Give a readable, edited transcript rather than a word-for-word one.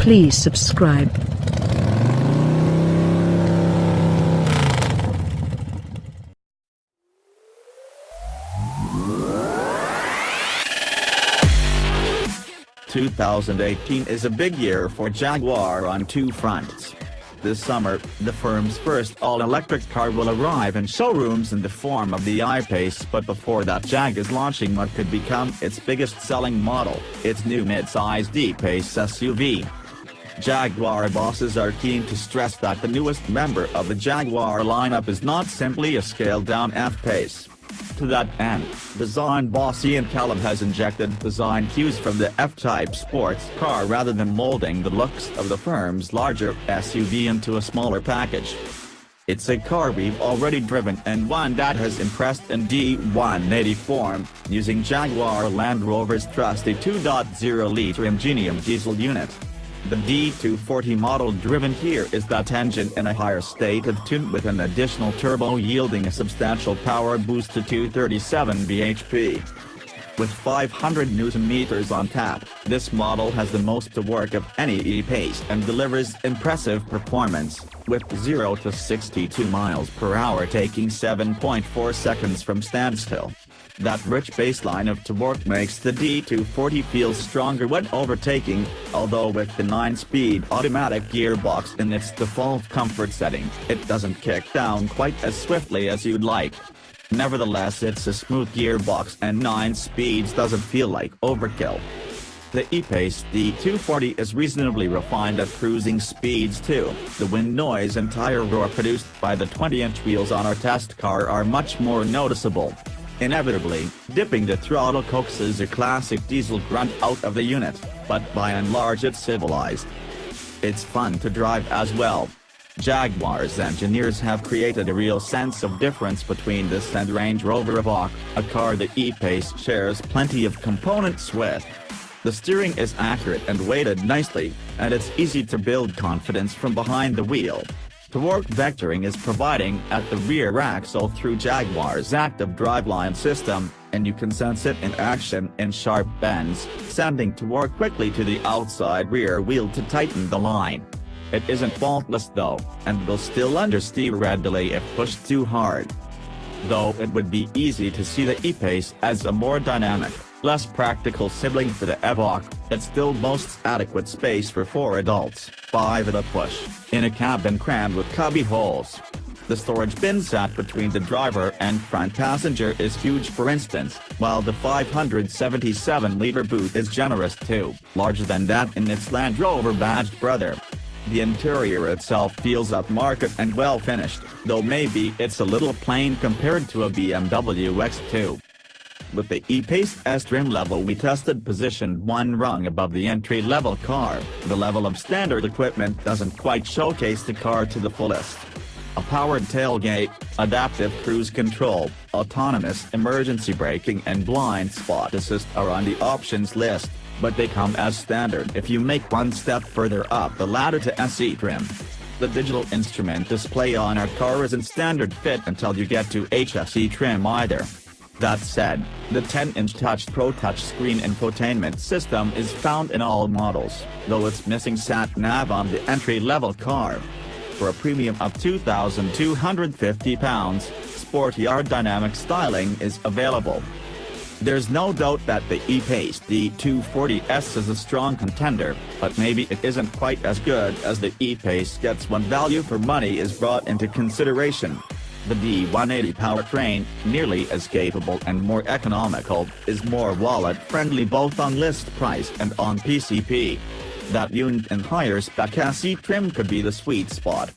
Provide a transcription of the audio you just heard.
Please subscribe. "2018 is a big year for Jaguar on two fronts. This summer, the firm's first all-electric car will arrive in showrooms in the form of the E-Pace, but before that, Jag is launching what could become its biggest-selling model, its new mid-sized E-Pace SUV. Jaguar bosses are keen to stress that the newest member of the Jaguar lineup is not simply a scaled-down F-Pace. To that end, design boss Ian Callum has injected design cues from the F-Type sports car rather than molding the looks of the firm's larger SUV into a smaller package. It's a car we've already driven and one that has impressed in D180 form, using Jaguar Land Rover's trusty 2.0-litre Ingenium diesel unit. The D240 model driven here is that engine in a higher state of tune with an additional turbo yielding a substantial power boost to 237 bhp. With 500 Nm on tap, this model has the most torque of any E-Pace and delivers impressive performance, with 0 to 62 miles per hour taking 7.4 seconds from standstill. That rich baseline of torque makes the D240 feel stronger when overtaking, although with the 9-speed automatic gearbox in its default comfort setting, it doesn't kick down quite as swiftly as you'd like. Nevertheless, it's a smooth gearbox and 9 speeds doesn't feel like overkill. The E-Pace D240 is reasonably refined at cruising speeds too. The wind noise and tire roar produced by the 20-inch wheels on our test car are much more noticeable. Inevitably, dipping the throttle coaxes a classic diesel grunt out of the unit, but by and large it's civilized. It's fun to drive as well. Jaguar's engineers have created a real sense of difference between this and Range Rover Evoque, a car the E-Pace shares plenty of components with. The steering is accurate and weighted nicely, and it's easy to build confidence from behind the wheel. Torque vectoring is providing at the rear axle through Jaguar's active driveline system, and you can sense it in action in sharp bends, sending torque quickly to the outside rear wheel to tighten the line. It isn't faultless though, and will still understeer readily if pushed too hard. Though it would be easy to see the E-Pace as a more dynamic, less practical sibling for the Evoque, it still boasts adequate space for 4 adults, 5 at a push, in a cabin crammed with cubby holes. The storage bin sat between the driver and front passenger is huge for instance, while the 577-litre boot is generous too, larger than that in its Land Rover badged brother. The interior itself feels upmarket and well finished, though maybe it's a little plain compared to a BMW X2. With the E-Pace S trim level we tested positioned one rung above the entry-level car, the level of standard equipment doesn't quite showcase the car to the fullest. A powered tailgate, adaptive cruise control, autonomous emergency braking and blind spot assist are on the options list, but they come as standard if you make one step further up the ladder to SE trim. The digital instrument display on our car isn't standard fit until you get to HSE trim either. That said, the 10-inch Touch Pro touchscreen infotainment system is found in all models, though it's missing sat-nav on the entry-level car. For a premium of £2,250, sporty aerodynamic styling is available. There's no doubt that the E-Pace D240S is a strong contender, but maybe it isn't quite as good as the E-Pace gets when value for money is brought into consideration. The D180 powertrain, nearly as capable and more economical, is more wallet-friendly both on list price and on PCP. That unit in higher spec SE trim could be the sweet spot,